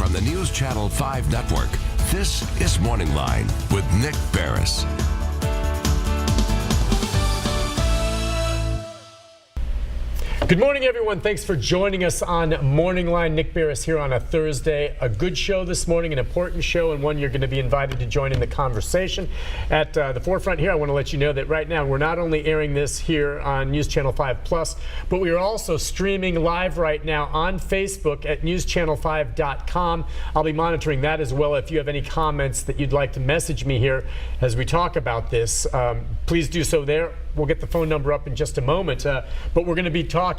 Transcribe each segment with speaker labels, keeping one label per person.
Speaker 1: on the News Channel 5 network. This is Morning Line with Nick Beres.
Speaker 2: Good morning, everyone. Thanks for joining us on Morning Line. Nick Beres here on a Thursday. A good show this morning, an important show, and one you're going to be invited to join in the conversation. At the forefront here, I want to let you know that right now we're not only airing this here on News Channel 5 Plus, but we are also streaming live right now on Facebook at newschannel5.com. I'll be monitoring that as well. If you have any comments that you'd like to message me here as we talk about this, please do so there. We'll get the phone number up in just a moment, but we're going to be talking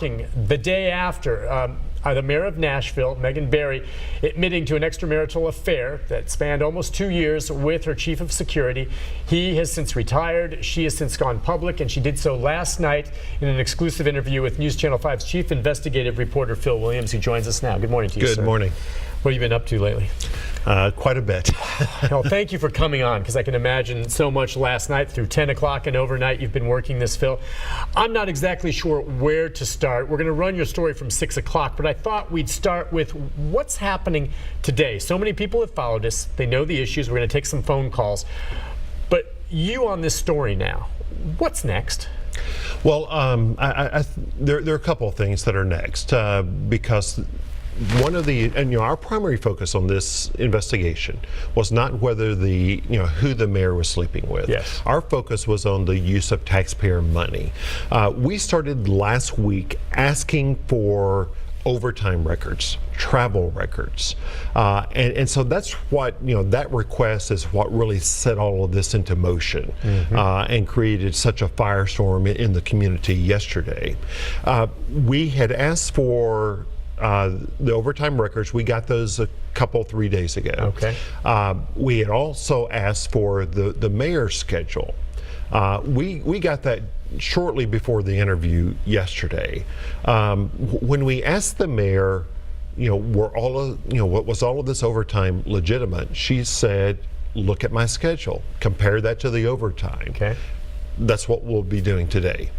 Speaker 2: the day after the mayor of Nashville, Megan Barry, admitting to an extramarital affair that spanned almost 2 years with her chief of security. He has since retired. She has since gone public, and she did so last night in an exclusive interview with News Channel 5's chief investigative reporter, Phil Williams, who joins us now. Good morning to you, sir.
Speaker 3: Good morning.
Speaker 2: What have you been up to lately?
Speaker 3: Quite a bit.
Speaker 2: Well, thank you for coming on, because I can imagine so much last night through 10 o'clock and overnight you've been working this, Phil. I'm not exactly sure where to start. We're going to run your story from 6 o'clock, but I thought we'd start with what's happening today. So many people have followed us. They know the issues. We're going to take some phone calls. But you on this story now, what's next?
Speaker 3: Well, there are a couple of things that are next because one of the, and our primary focus on this investigation was not whether who the mayor was sleeping with.
Speaker 2: Yes.
Speaker 3: Our focus was on the use of taxpayer money. We started last week asking for overtime records, travel records, and so that's what that request is what really set all of this into motion and created such a firestorm in the community yesterday. We had asked for the overtime records. We got those a couple, 3 days ago.
Speaker 2: Okay.
Speaker 3: We had also asked for the mayor's schedule. We got that shortly before the interview yesterday. When we asked the mayor, was all of this overtime legitimate? She said, "Look at my schedule. Compare that to the overtime."
Speaker 2: Okay.
Speaker 3: That's what we'll be doing today.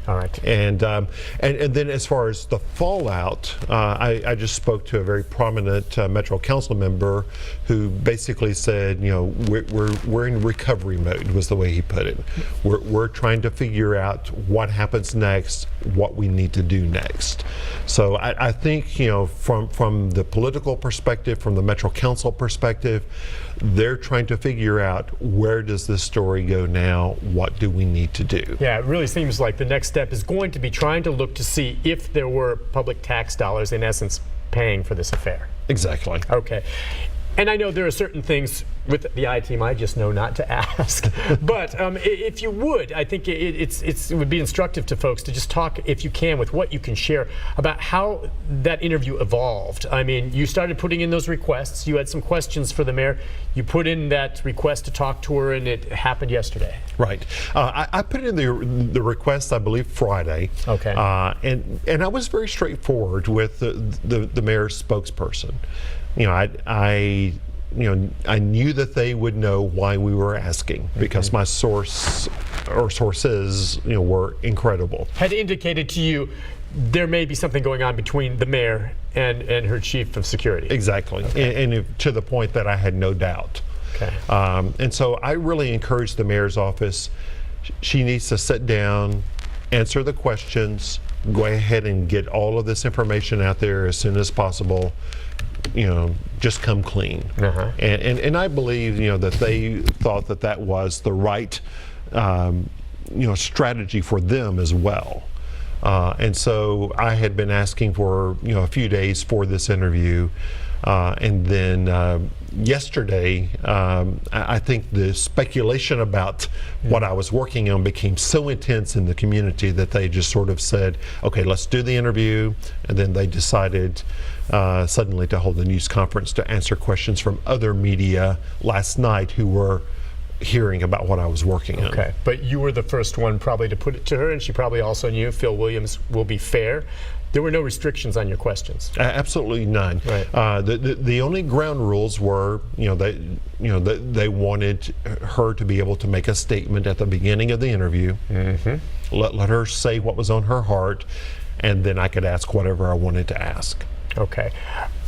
Speaker 2: All right.
Speaker 3: And then as far as the fallout, I just spoke to a very prominent Metro Council member who basically said, we're in recovery mode, was the way he put it. We're trying to figure out what happens next, what we need to do next. So I think, from the political perspective, from the Metro Council perspective, they're trying to figure out, where does this story go now? What do we need to do?
Speaker 2: Yeah, it really seems like the next step is going to be trying to look to see if there were public tax dollars, in essence, paying for this affair. Exactly. Okay. And I know there are certain things with the I-team I just know not to ask. But if you would, I think it would be instructive to folks to just talk, if you can, with what you can share about how that interview evolved. I mean, you started putting in those requests. You had some questions for the mayor. You put in that request to talk to her, and it happened yesterday.
Speaker 3: Right. I put in the request, I believe, Friday.
Speaker 2: Okay.
Speaker 3: And I was very straightforward with the mayor's spokesperson. I knew that they would know why we were asking, because my sources were incredible.
Speaker 2: Had indicated to you there may be something going on between the mayor and her chief of security.
Speaker 3: Exactly. Okay. And to the point that I had no doubt.
Speaker 2: Okay.
Speaker 3: And so I really encouraged the mayor's office. She needs to sit down, answer the questions, go ahead and get all of this information out there as soon as possible. Just come clean. And I believe, that they thought that was the right, strategy for them as well. And so I had been asking for, a few days for this interview. And then yesterday, I think the speculation about what I was working on became so intense in the community that they just sort of said, okay, let's do the interview. And then they decided suddenly to hold a news conference to answer questions from other media last night who were hearing about what I was working on.
Speaker 2: Okay, but you were the first one probably to put it to her, and she probably also knew Phil Williams will be fair. There were no restrictions on your questions.
Speaker 3: Absolutely none.
Speaker 2: Right.
Speaker 3: The only ground rules were, they wanted her to be able to make a statement at the beginning of the interview. Let her say what was on her heart, and then I could ask whatever I wanted to ask.
Speaker 2: Okay.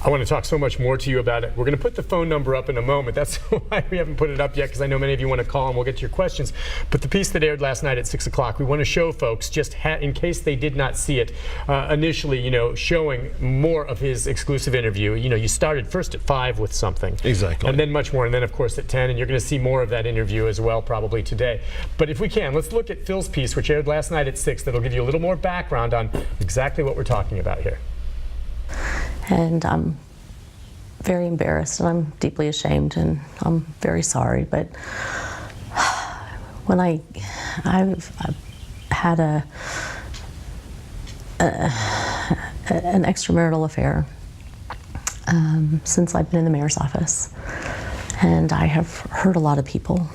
Speaker 2: I want to talk so much more to you about it. We're going to put the phone number up in a moment. That's why we haven't put it up yet, because I know many of you want to call and we'll get to your questions. But the piece that aired last night at 6 o'clock, we want to show folks, just in case they did not see it initially, showing more of his exclusive interview. You started first at 5 with something.
Speaker 3: Exactly.
Speaker 2: And then much more. And then, of course, at 10. And you're going to see more of that interview as well probably today. But if we can, let's look at Phil's piece, which aired last night at 6. That'll give you a little more background on exactly what we're talking about here.
Speaker 4: And I'm very embarrassed, and I'm deeply ashamed, and I'm very sorry. But when I've had an extramarital affair since I've been in the mayor's office, and I have hurt a lot of people.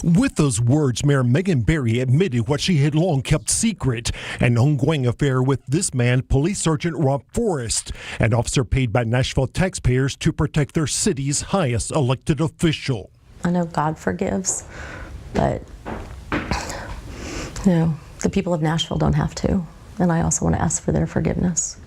Speaker 5: With those words, Mayor Megan Barry admitted what she had long kept secret, an ongoing affair with this man, Police Sergeant Rob Forrest, an officer paid by Nashville taxpayers to protect their city's highest elected official.
Speaker 4: I know God forgives, but the people of Nashville don't have to, and I also want to ask for their forgiveness.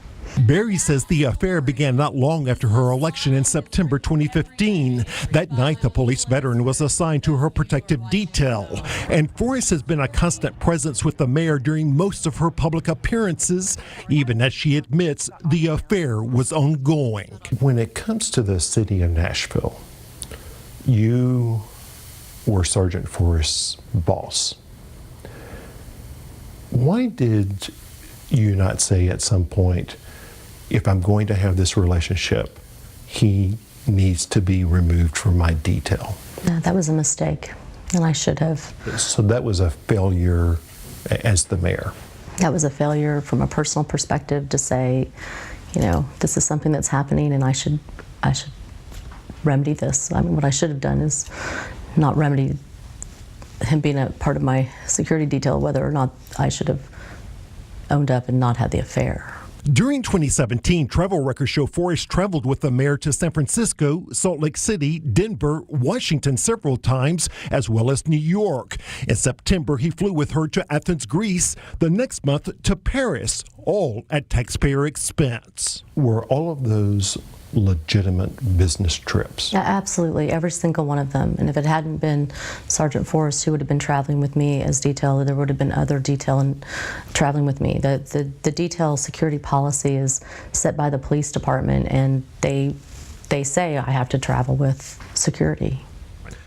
Speaker 5: Barry says the affair began not long after her election in September 2015. That night, the police veteran was assigned to her protective detail. And Forrest has been a constant presence with the mayor during most of her public appearances, even as she admits the affair was ongoing.
Speaker 3: When it comes to the city of Nashville, you were Sergeant Forrest's boss. Why did you not say at some point, if I'm going to have this relationship, he needs to be removed from my detail?
Speaker 4: That was a mistake, and I should have.
Speaker 3: So that was a failure as the mayor?
Speaker 4: That was a failure from a personal perspective to say, this is something that's happening, and I should remedy this. I mean, what I should have done is not remedy him being a part of my security detail, whether or not I should have owned up and not had the affair.
Speaker 5: During 2017, travel records show Forrest traveled with the mayor to San Francisco, Salt Lake City, Denver, Washington several times, as well as New York. In September, he flew with her to Athens, Greece, the next month to Paris, all at taxpayer expense.
Speaker 3: Were all of those legitimate business trips?
Speaker 4: Yeah, absolutely, every single one of them. And if it hadn't been Sergeant Forrest who would have been traveling with me as detail, there would have been other detail and traveling with me. The detail security policy is set by the police department, and they say I have to travel with security.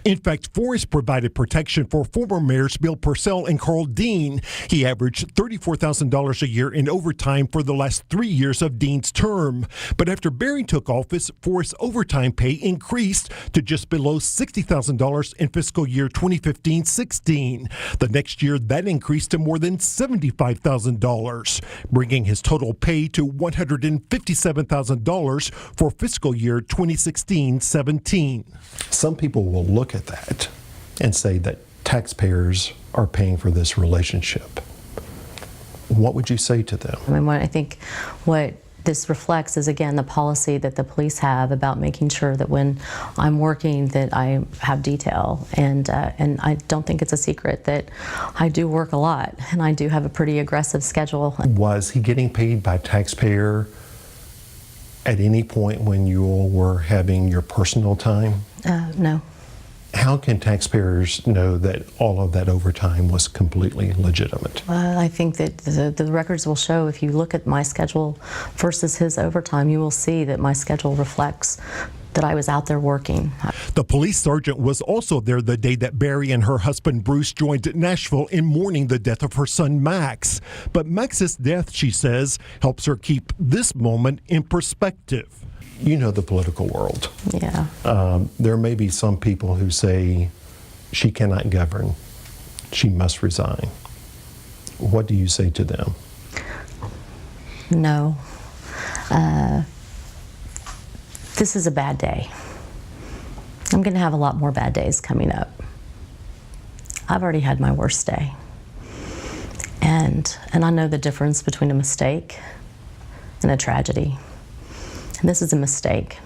Speaker 5: In fact, Forrest provided protection for former mayors Bill Purcell and Carl Dean. He averaged $34,000 a year in overtime for the last 3 years of Dean's term. But after Barry took office, Forrest's overtime pay increased to just below $60,000 in fiscal year 2015-16. The next year, that increased to more than $75,000, bringing his total pay to $157,000 for fiscal year 2016-17.
Speaker 3: Some people will look at that and say that taxpayers are paying for this relationship. What would you say to them?
Speaker 4: I think what this reflects is, again, the policy that the police have about making sure that when I'm working that I have detail, and I don't think it's a secret that I do work a lot, and I do have a pretty aggressive schedule.
Speaker 3: Was he getting paid by taxpayer at any point when you all were having your personal time?
Speaker 4: No.
Speaker 3: How can taxpayers know that all of that overtime was completely legitimate?
Speaker 4: I think that the records will show, if you look at my schedule versus his overtime, you will see that my schedule reflects that I was out there working.
Speaker 5: The police sergeant was also there the day that Barry and her husband Bruce joined Nashville in mourning the death of her son Max. But Max's death, she says, helps her keep this moment in perspective.
Speaker 3: You know the political world.
Speaker 4: Yeah.
Speaker 3: There may be some people who say she cannot govern, she must resign. What do you say to them?
Speaker 4: No. This is a bad day. I'm going to have a lot more bad days coming up. I've already had my worst day. And I know the difference between a mistake and a tragedy. And this is a mistake.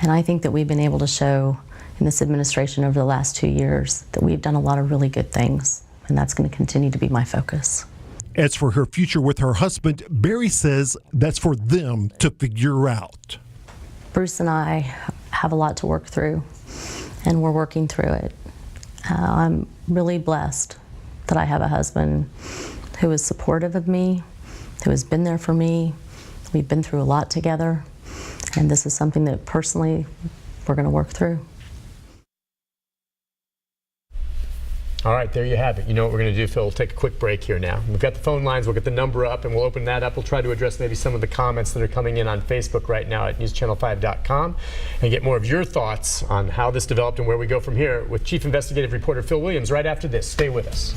Speaker 4: And I think that we've been able to show in this administration over the last 2 years that we've done a lot of really good things. And that's going to continue to be my focus.
Speaker 5: As for her future with her husband, Barry says that's for them to figure out.
Speaker 4: Bruce and I have a lot to work through, and we're working through it. I'm really blessed that I have a husband who is supportive of me, who has been there for me. We've been through a lot together, and this is something that personally we're going to work through.
Speaker 2: All right, there you have it. You know what we're going to do, Phil? We'll take a quick break here now. We've got the phone lines. We'll get the number up, and we'll open that up. We'll try to address maybe some of the comments that are coming in on Facebook right now at NewsChannel5.com and get more of your thoughts on how this developed and where we go from here with Chief Investigative Reporter Phil Williams right after this. Stay with us.